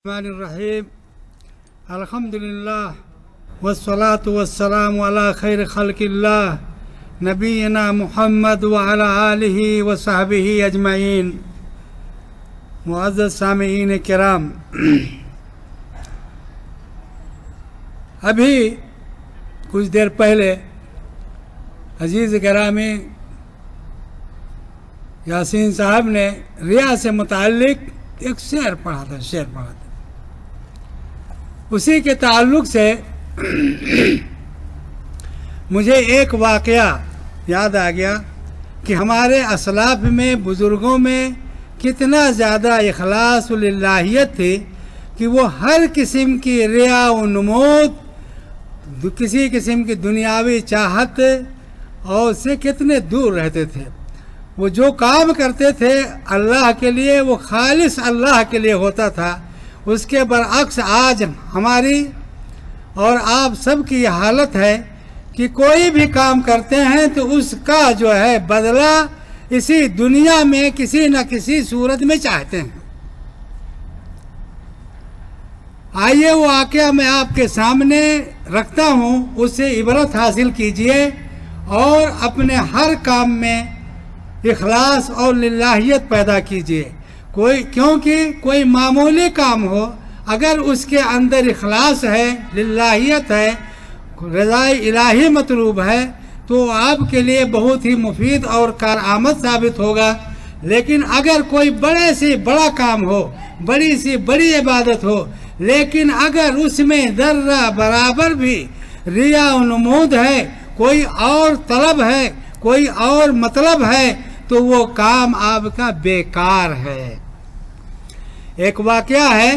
रहीम अल्हम्दुलिल्लाह वस्सलातु वस्सलामु अला खैर खल्किल्लाह नबीना मुहम्मद व अला आलिहि व सहबिहि अजमईन। मुअज़्ज़ज़ सामीईन किराम, अभी कुछ देर पहले अजीज़ गिरामी यासीन साहब ने रिया से मुताल्लिक एक शेर पढ़ा था। उसी के ताल्लुक से मुझे एक वाक़या याद आ गया कि हमारे असलाफ में, बुज़ुर्गों में कितना ज़्यादा इखलास व लिल्लाहियत थी कि वो हर किस्म की रिया व नमूद, किसी किस्म की दुनियावी चाहत और से कितने दूर रहते थे। वो जो काम करते थे अल्लाह के लिए, वो खालिस अल्लाह के लिए होता था। उसके बरअक्स आज हमारी और आप सब की यह हालत है कि कोई भी काम करते हैं तो उसका जो है बदला इसी दुनिया में किसी न किसी सूरत में चाहते हैं। आइए वो वाक़या मैं आपके सामने रखता हूँ, उससे इबरत हासिल कीजिए और अपने हर काम में इखलास और लिल्लाहियत पैदा कीजिए। क्योंकि कोई मामूली काम हो, अगर उसके अंदर इखलास है, लिल्लाहियत है, रज़ाए इलाही मतलूब है, तो आपके लिए बहुत ही मुफीद और कारआमद साबित होगा। लेकिन अगर कोई बड़े से बड़ा काम हो, बड़ी सी बड़ी इबादत हो, लेकिन अगर उसमें ज़र्रा बराबर भी रिया व नमूद है, कोई और तलब है, कोई और मतलब है, तो वो काम आपका बेकार है। एक वाक़या है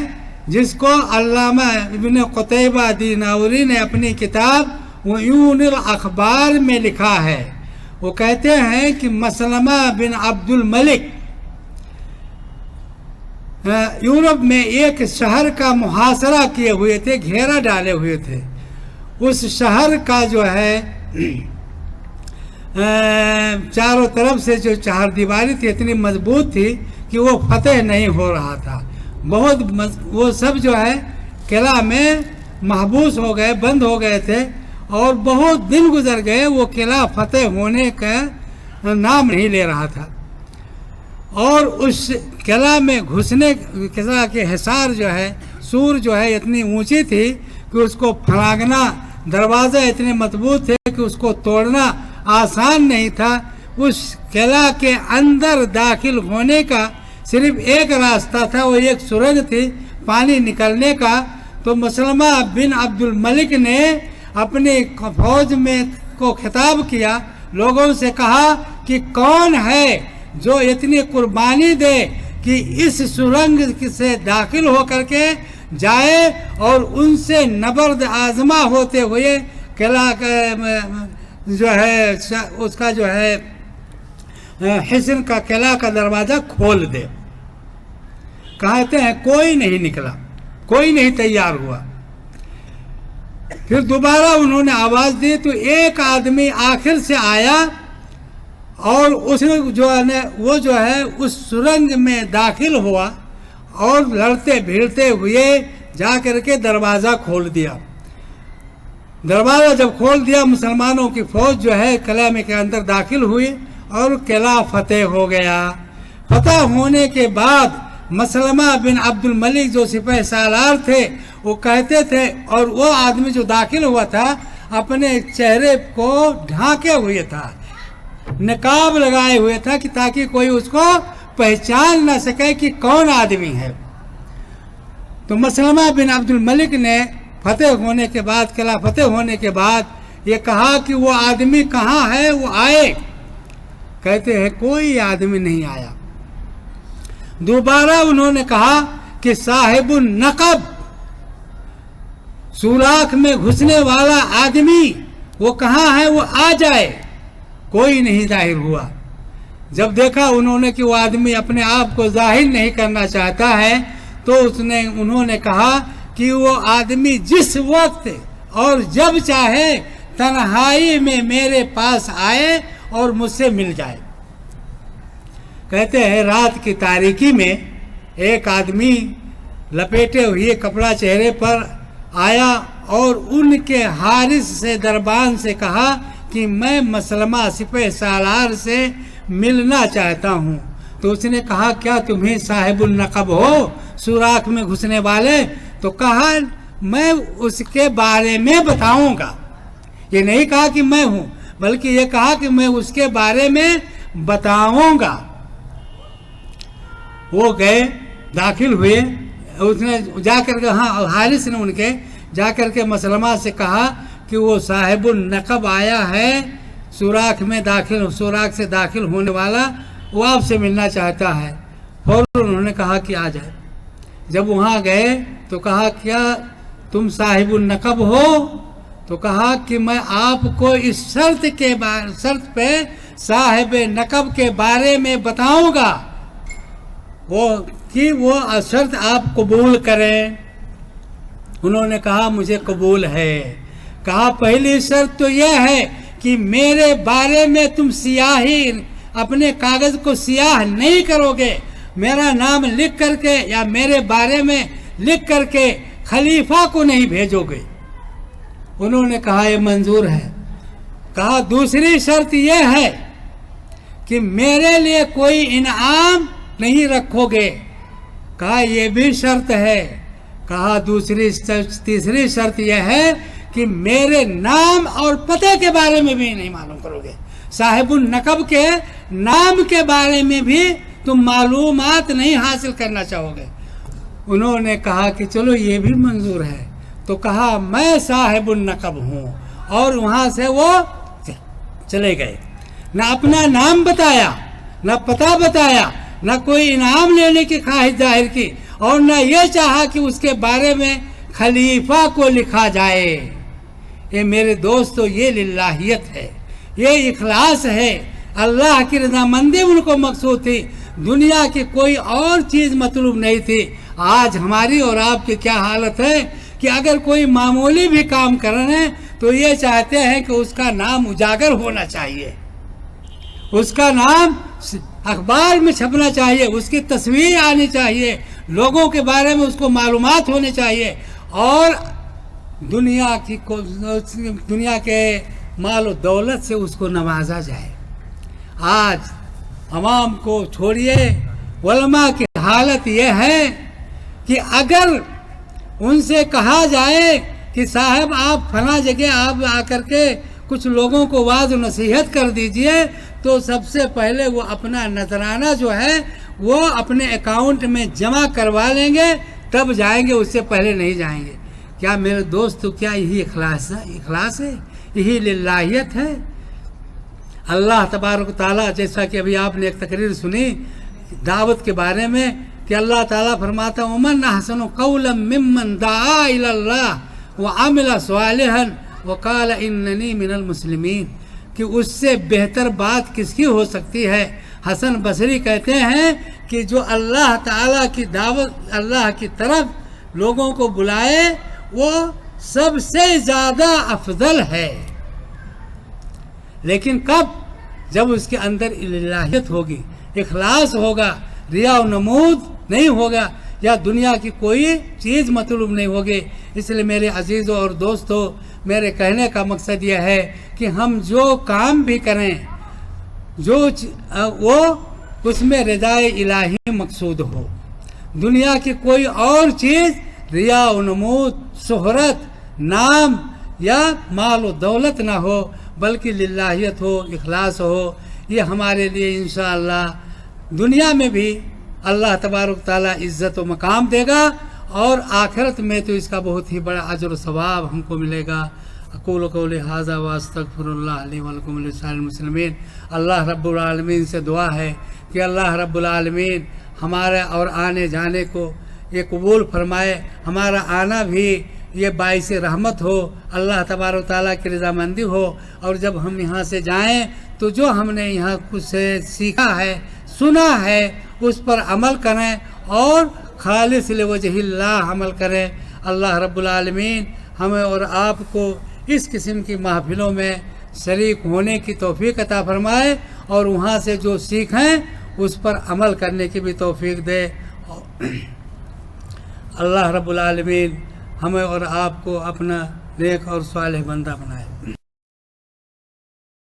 जिसको अल्लामा इब्न क़ुतैबा दीनावरी ने अपनी किताब उयूनुल अख़बार में लिखा है। वो कहते हैं कि मसलमा बिन अब्दुल मलिक यूरोप में एक शहर का मुहासरा किए हुए थे, घेरा डाले हुए थे। उस शहर का जो है चारों तरफ से जो चार दीवारी थी इतनी मजबूत थी कि वो फतेह नहीं हो रहा था। बहुत वो सब जो है किला में महबूस हो गए, बंद हो गए थे और बहुत दिन गुजर गए, वो किला फतेह होने का नाम नहीं ले रहा था। और उस किला में घुसने, किला के हिसार जो है, सूर जो है इतनी ऊंची थी कि उसको फलांगना, दरवाज़ा इतने मजबूत थे कि उसको तोड़ना आसान नहीं था। उस किला के अंदर दाखिल होने का सिर्फ एक रास्ता था, वो एक सुरंग थी पानी निकलने का। तो मसलमा बिन अब्दुल मलिक ने अपनी फौज में को खिताब किया, लोगों से कहा कि कौन है जो इतनी कुर्बानी दे कि इस सुरंग से दाखिल होकर के जाए और उनसे नबर्द आजमा होते हुए किला जो है उसका जो है हिस्न का किला का दरवाज़ा खोल दे। कहते हैं कोई नहीं निकला, कोई नहीं तैयार हुआ। फिर दोबारा उन्होंने आवाज़ दी तो एक आदमी आखिर से आया और उसने जो है वो जो है उस सुरंग में दाखिल हुआ और लड़ते भिड़ते हुए जा करके दरवाज़ा खोल दिया। दरवाज़ा जब खोल दिया, मुसलमानों की फौज जो है किला में के अंदर दाखिल हुई और किला फतेह हो गया। फतेह होने के बाद मसलमा बिन अब्दुल मलिक जो सिपाही सालार थे, वो कहते थे, और वो आदमी जो दाखिल हुआ था अपने चेहरे को ढांके हुए था, नकाब लगाए हुए था कि ताकि कोई उसको पहचान न सके कि कौन आदमी है। तो मसलमा बिन अब्दुल मलिक ने फतेह होने के बाद, किला फतेह होने के बाद ये कहा कि वो आदमी कहाँ है, वो आए। कहते हैं कोई आदमी नहीं आया। दोबारा उन्होंने कहा कि साहिबुन नकब, सुराख में घुसने वाला आदमी, वो कहाँ है, वो आ जाए। कोई नहीं जाहिर हुआ। जब देखा उन्होंने कि वो आदमी अपने आप को जाहिर नहीं करना चाहता है, तो उन्होंने कहा कि वो आदमी जिस वक्त और जब चाहे तन्हाई में मेरे पास आए और मुझसे मिल जाए। कहते हैं रात की तारीकी में एक आदमी लपेटे हुए कपड़ा चेहरे पर आया और उनके हारिस से दरबान से कहा कि मैं मसलमा सिपह सालार से मिलना चाहता हूँ। तो उसने कहा क्या तुम्हें साहिबुल नकब हो, सुराख में घुसने वाले? तो कहा मैं उसके बारे में बताऊंगा। ये नहीं कहा कि मैं हूँ, बल्कि ये कहा कि मैं उसके बारे में बताऊंगा। वो गए, दाखिल हुए, उसने जाकर के, हाँ हारिस ने उनके जाकर के मसलमा से कहा कि वो साहिबुल नकब आया है, सुराख से दाखिल होने वाला, वो आपसे मिलना चाहता है। फौरन उन्होंने कहा कि आ जाए। जब वहाँ गए तो कहा क्या तुम साहिबुल नकब हो? तो कहा कि मैं आपको इस शर्त पे साहिब नकब के बारे में बताऊंगा वो कि वो शर्त आप कबूल करें। उन्होंने कहा मुझे कबूल है। कहा पहली शर्त तो यह है कि मेरे बारे में तुम स्याही, अपने कागज को स्याह नहीं करोगे, मेरा नाम लिख करके या मेरे बारे में लिख करके खलीफा को नहीं भेजोगे। उन्होंने कहा ये मंजूर है। कहा दूसरी शर्त यह है कि मेरे लिए कोई इनाम नहीं रखोगे। कहा यह भी शर्त है। कहा तीसरी शर्त यह है कि मेरे नाम और पते के बारे में भी नहीं मालूम करोगे, साहिबुल नकब के नाम के बारे में भी तुम मालूमात नहीं हासिल करना चाहोगे। उन्होंने कहा कि चलो ये भी मंजूर है। तो कहा मैं साहिबुल नकब हूँ, और वहाँ से वो चले गए। न अपना नाम बताया, न पता बताया, न कोई इनाम लेने की ख्वाहिश जाहिर की, और न ये चाहा कि उसके बारे में खलीफा को लिखा जाए। ये मेरे दोस्तों ये लिल्लाहियत है, ये इखलास है। अल्लाह की रज़ामंदी उनको मकसूद थी, दुनिया की कोई और चीज़ मतलूब नहीं थी। आज हमारी और आपकी क्या हालत है कि अगर कोई मामूली भी काम कर रहे हैं तो ये चाहते हैं कि उसका नाम उजागर होना चाहिए, उसका नाम अखबार में छपना चाहिए, उसकी तस्वीर आनी चाहिए, लोगों के बारे में उसको मालूमात होने चाहिए, और दुनिया के माल और दौलत से उसको नवाजा जाए। आज अवाम को छोड़िए, उलमा की हालत यह है कि अगर उनसे कहा जाए कि साहब आप फला जगह आप आकर के कुछ लोगों को वाज नसीहत कर दीजिए, तो सबसे पहले वो अपना नजराना जो है वो अपने अकाउंट में जमा करवा लेंगे, तब जाएंगे, उससे पहले नहीं जाएंगे। क्या मेरे दोस्त, क्या यही इखलास है, यही लिल्लाहियत है? अल्लाह तबारक ताला, जैसा कि अभी आपने एक तकरीर सुनी दावत के बारे में, कि अल्लाह ताला फरमाता उमन अहसनु कौलन मिम्मन दाआ इलल्लाह व अमिला सालिहन व क़ाल इन्ननी मिनल मुस्लिमीन, कि उससे बेहतर बात किसकी हो सकती है? हसन बसरी कहते हैं कि जो अल्लाह ताला की दावत, अल्लाह की तरफ लोगों को बुलाए, वो सबसे ज़्यादा अफजल है। लेकिन कब? जब उसके अंदर इलाहियत होगी, इखलास होगा, रिया और नमूद नहीं होगा, या दुनिया की कोई चीज़ मतलूब नहीं होगी। इसलिए मेरे अजीज़ों और दोस्तों, मेरे कहने का मकसद यह है कि हम जो काम भी करें, वो उसमें रज़ाए इलाही मकसूद हो। दुनिया की कोई और चीज़ रिया और नमूद, शोहरत, नाम या माल और दौलत ना हो, बल्कि लिल्लाहियत हो, इखलास हो। ये हमारे लिए इंशाअल्लाह दुनिया में भी अल्लाह तबारक ताला इज़्ज़त व मकाम देगा, और आखिरत में तो इसका बहुत ही बड़ा अजर सवाब हमको मिलेगा। अक़ूलु क़ौली हाज़ा व अस्तग़फ़िरुल्लाह ली व लकुम व लिसाइरिल मुस्लिमीन। अल्लाह रब्बुल आलमीन से दुआ है कि अल्लाह रब्बुल आलमीन हमारे और आने जाने को ये कबूल फरमाए, हमारा आना भी ये बाइस रहमत हो, अल्लाह तबारक ताला की रज़ामंदी हो, और जब हम यहाँ से जाएं तो जो हमने यहाँ कुछ सीखा है, सुना है, उस पर अमल करें और खालिस लिवजहिल्लाह अमल करें। अल्लाह रब्बुल आलमीन हमें और आपको इस किस्म की महफिलों में शरीक होने की तौफीक अता फरमाए, और वहाँ से जो सीखें उस पर अमल करने की भी तौफीक दे। अल्लाह रब्बुल आलमीन हमें और आपको अपना नेक और सालेह बंदा बनाए।